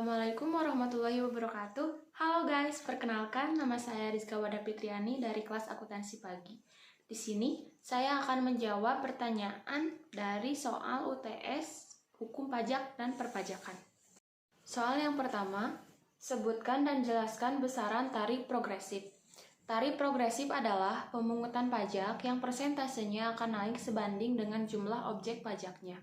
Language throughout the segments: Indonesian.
Assalamualaikum warahmatullahi wabarakatuh. Halo guys, perkenalkan nama saya Rizka Wada Fitriani dari kelas akuntansi pagi. Di sini saya akan menjawab pertanyaan dari soal UTS, hukum pajak dan perpajakan. Soal yang pertama, sebutkan dan jelaskan besaran tarif progresif. Tarif progresif adalah pemungutan pajak yang persentasenya akan naik sebanding dengan jumlah objek pajaknya.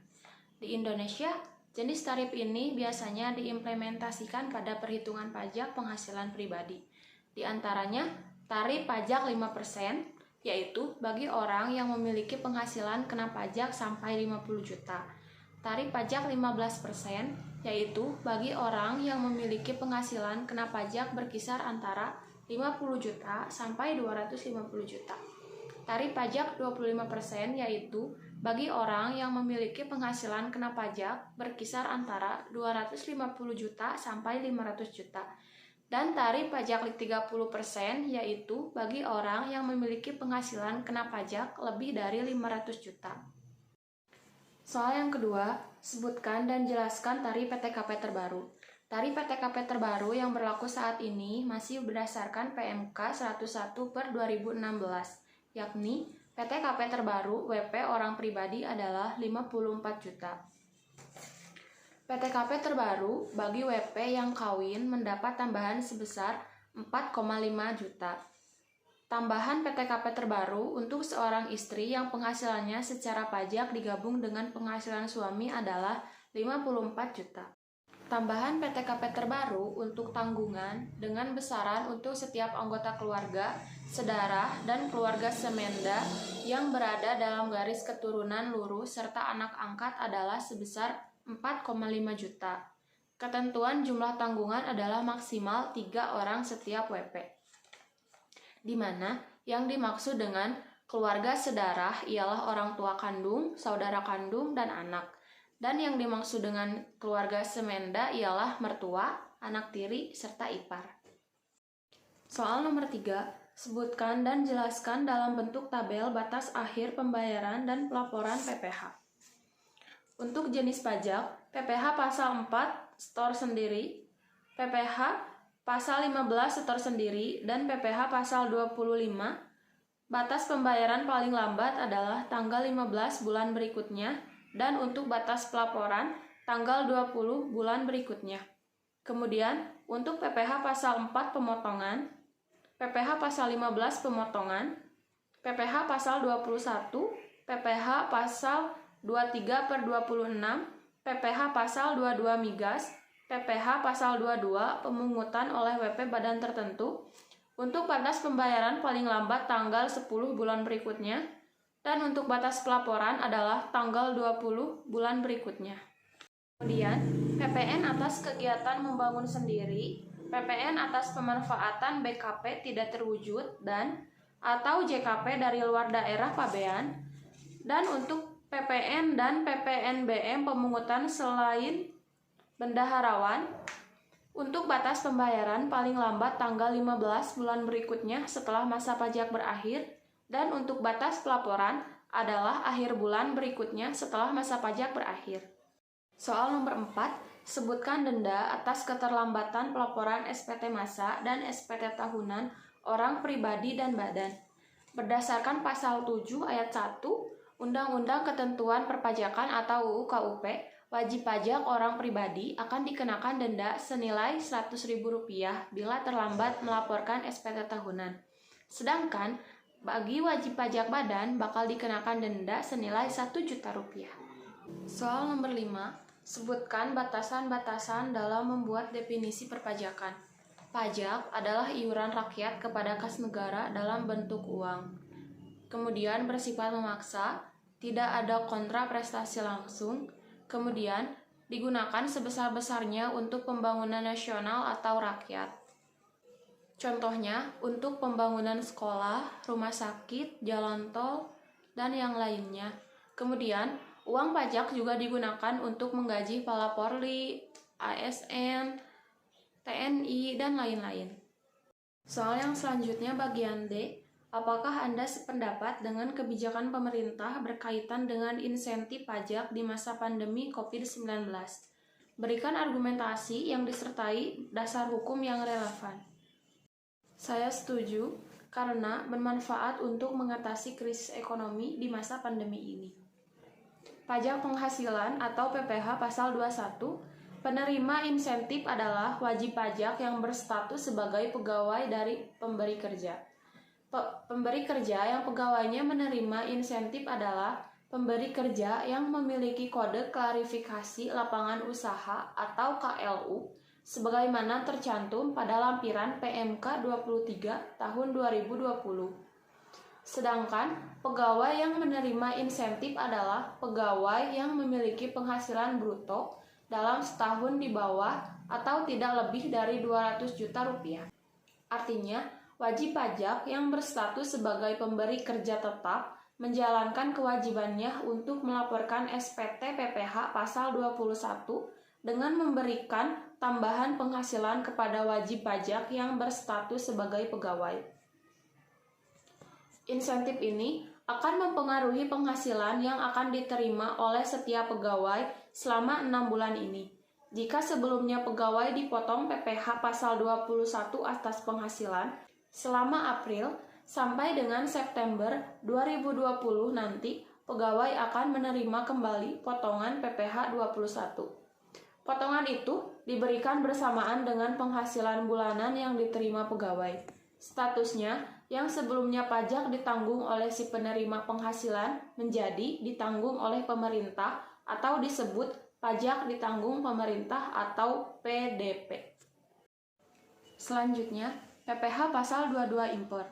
Di Indonesia, jenis tarif ini biasanya diimplementasikan pada perhitungan pajak penghasilan pribadi. Di antaranya, tarif pajak 5%, yaitu bagi orang yang memiliki penghasilan kena pajak sampai 50 juta. Tarif pajak 15%, yaitu bagi orang yang memiliki penghasilan kena pajak berkisar antara 50 juta sampai 250 juta. Tarif pajak 25%, yaitu bagi orang yang memiliki penghasilan kena pajak berkisar antara 250 juta sampai 500 juta. Dan tarif pajak 30%, yaitu bagi orang yang memiliki penghasilan kena pajak lebih dari 500 juta. Soal yang kedua, sebutkan dan jelaskan tarif PTKP terbaru. Tarif PTKP terbaru yang berlaku saat ini masih berdasarkan PMK 101/2016, yakni PTKP terbaru WP orang pribadi adalah 54 juta. PTKP terbaru bagi WP yang kawin mendapat tambahan sebesar 4,5 juta. Tambahan PTKP terbaru untuk seorang istri yang penghasilannya secara pajak digabung dengan penghasilan suami adalah 54 juta. Tambahan PTKP terbaru untuk tanggungan dengan besaran untuk setiap anggota keluarga, sedarah, dan keluarga semenda yang berada dalam garis keturunan lurus serta anak angkat adalah sebesar 4,5 juta. Ketentuan jumlah tanggungan adalah maksimal 3 orang setiap WP. Di mana yang dimaksud dengan keluarga sedarah ialah orang tua kandung, saudara kandung, dan anak. Dan yang dimaksud dengan keluarga semenda ialah mertua, anak tiri, serta ipar. Soal nomor 3, sebutkan dan jelaskan dalam bentuk tabel batas akhir pembayaran dan pelaporan PPh. Untuk jenis pajak, PPh pasal 4 setor sendiri, PPh pasal 15 setor sendiri, dan PPh pasal 25, batas pembayaran paling lambat adalah tanggal 15 bulan berikutnya, dan untuk batas pelaporan tanggal 20 bulan berikutnya. Kemudian, untuk PPh pasal 4 pemotongan, PPh pasal 15 pemotongan, PPh pasal 21, PPh pasal 23/26, PPh pasal 22 migas, PPh pasal 22 pemungutan oleh WP badan tertentu, untuk batas pembayaran paling lambat tanggal 10 bulan berikutnya, dan untuk batas pelaporan adalah tanggal 20 bulan berikutnya. Kemudian, PPN atas kegiatan membangun sendiri, PPN atas pemanfaatan BKP tidak terwujud dan atau JKP dari luar daerah pabean, dan untuk PPN dan PPNBM pemungutan selain bendaharawan, untuk batas pembayaran paling lambat tanggal 15 bulan berikutnya setelah masa pajak berakhir, dan untuk batas pelaporan adalah akhir bulan berikutnya setelah masa pajak berakhir. Soal nomor 4, sebutkan denda atas keterlambatan pelaporan SPT masa dan SPT tahunan orang pribadi dan badan. Berdasarkan pasal 7 ayat 1 Undang-Undang Ketentuan Perpajakan atau UU KUP, wajib pajak orang pribadi akan dikenakan denda senilai Rp100.000 bila terlambat melaporkan SPT tahunan. Sedangkan bagi wajib pajak badan bakal dikenakan denda senilai Rp1 juta. Soal nomor 5, sebutkan batasan-batasan dalam membuat definisi perpajakan. Pajak adalah iuran rakyat kepada kas negara dalam bentuk uang. Kemudian bersifat memaksa, tidak ada kontra prestasi langsung, kemudian digunakan sebesar-besarnya untuk pembangunan nasional atau rakyat. Contohnya, untuk pembangunan sekolah, rumah sakit, jalan tol, dan yang lainnya. Kemudian, uang pajak juga digunakan untuk menggaji kepala Polri, ASN, TNI, dan lain-lain. Soal yang selanjutnya bagian D, apakah Anda sependapat dengan kebijakan pemerintah berkaitan dengan insentif pajak di masa pandemi COVID-19? Berikan argumentasi yang disertai dasar hukum yang relevan. Saya setuju karena bermanfaat untuk mengatasi krisis ekonomi di masa pandemi ini. Pajak penghasilan atau PPh pasal 21, penerima insentif adalah wajib pajak yang berstatus sebagai pegawai dari pemberi kerja. Pemberi kerja yang pegawainya menerima insentif adalah pemberi kerja yang memiliki kode klarifikasi lapangan usaha atau KLU sebagaimana tercantum pada lampiran PMK 23 tahun 2020. Sedangkan pegawai yang menerima insentif adalah pegawai yang memiliki penghasilan bruto dalam setahun di bawah atau tidak lebih dari 200 juta rupiah. Artinya, wajib pajak yang berstatus sebagai pemberi kerja tetap menjalankan kewajibannya untuk melaporkan SPT PPh pasal 21 dengan memberikan tambahan penghasilan kepada wajib pajak yang berstatus sebagai pegawai. Insentif ini akan mempengaruhi penghasilan yang akan diterima oleh setiap pegawai selama 6 bulan ini. Jika sebelumnya pegawai dipotong PPh pasal 21 atas penghasilan selama April sampai dengan September 2020 nanti, pegawai akan menerima kembali potongan PPh 21. Potongan itu diberikan bersamaan dengan penghasilan bulanan yang diterima pegawai. Statusnya yang sebelumnya pajak ditanggung oleh si penerima penghasilan menjadi ditanggung oleh pemerintah atau disebut pajak ditanggung pemerintah atau PDP. Selanjutnya, PPh pasal 22 impor.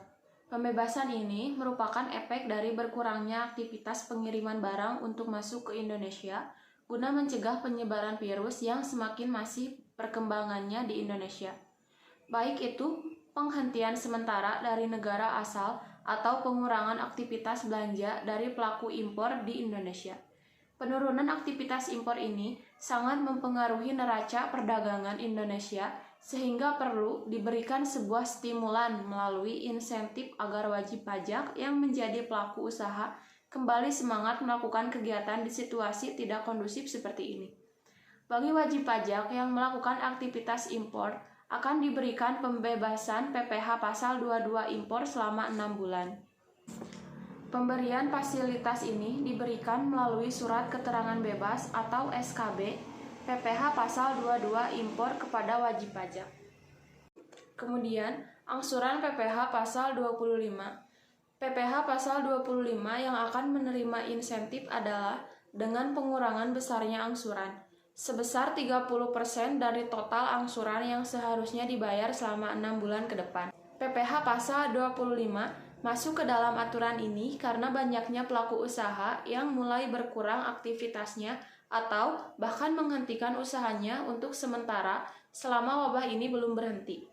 Pembebasan ini merupakan efek dari berkurangnya aktivitas pengiriman barang untuk masuk ke Indonesia guna mencegah penyebaran virus yang semakin masif perkembangannya di Indonesia. Baik itu penghentian sementara dari negara asal atau pengurangan aktivitas belanja dari pelaku impor di Indonesia. Penurunan aktivitas impor ini sangat mempengaruhi neraca perdagangan Indonesia sehingga perlu diberikan sebuah stimulan melalui insentif agar wajib pajak yang menjadi pelaku usaha kembali semangat melakukan kegiatan di situasi tidak kondusif seperti ini. Bagi wajib pajak yang melakukan aktivitas impor akan diberikan pembebasan PPh pasal 22 impor selama 6 bulan. Pemberian fasilitas ini diberikan melalui surat keterangan bebas atau SKB PPh pasal 22 impor kepada wajib pajak. Kemudian, angsuran PPh pasal 25. PPh pasal 25 yang akan menerima insentif adalah dengan pengurangan besarnya angsuran sebesar 30% dari total angsuran yang seharusnya dibayar selama 6 bulan ke depan. PPh pasal 25 masuk ke dalam aturan ini karena banyaknya pelaku usaha yang mulai berkurang aktivitasnya atau bahkan menghentikan usahanya untuk sementara selama wabah ini belum berhenti.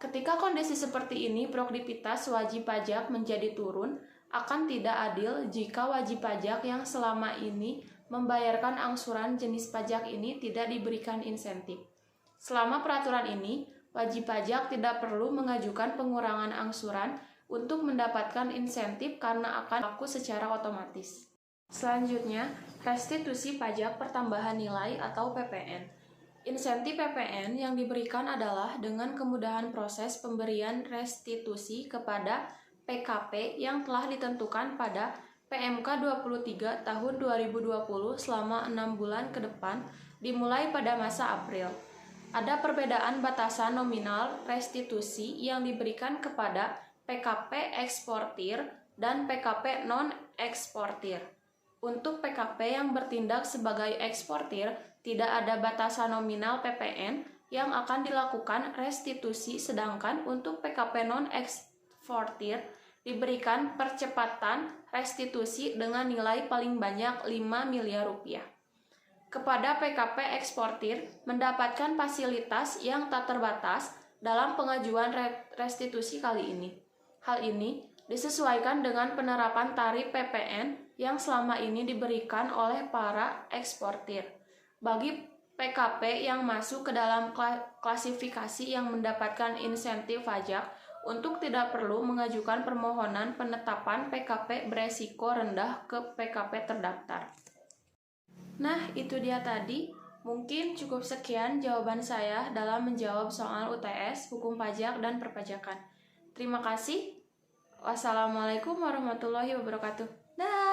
Ketika kondisi seperti ini, produktivitas wajib pajak menjadi turun, akan tidak adil jika wajib pajak yang selama ini membayarkan angsuran jenis pajak ini tidak diberikan insentif. Selama peraturan ini, wajib pajak tidak perlu mengajukan pengurangan angsuran untuk mendapatkan insentif karena akan berlaku secara otomatis. Selanjutnya, restitusi pajak pertambahan nilai atau PPN. Insentif PPN yang diberikan adalah dengan kemudahan proses pemberian restitusi kepada PKP yang telah ditentukan pada PMK 23 tahun 2020 selama 6 bulan ke depan dimulai pada masa April. Ada perbedaan batasan nominal restitusi yang diberikan kepada PKP eksportir dan PKP non-eksportir. Untuk PKP yang bertindak sebagai eksportir, tidak ada batasan nominal PPN yang akan dilakukan restitusi, sedangkan untuk PKP non-eksportir diberikan percepatan restitusi dengan nilai paling banyak 5 miliar rupiah. Kepada PKP eksportir mendapatkan fasilitas yang tak terbatas dalam pengajuan restitusi kali ini. Hal ini disesuaikan dengan penerapan tarif PPN yang selama ini diberikan oleh para eksportir. Bagi PKP yang masuk ke dalam klasifikasi yang mendapatkan insentif pajak, untuk tidak perlu mengajukan permohonan penetapan PKP beresiko rendah ke PKP terdaftar. Nah, itu dia tadi Mungkin cukup sekian jawaban saya dalam menjawab soal UTS, hukum pajak, dan perpajakan. Terima kasih. Wassalamualaikum warahmatullahi wabarakatuh. Dah.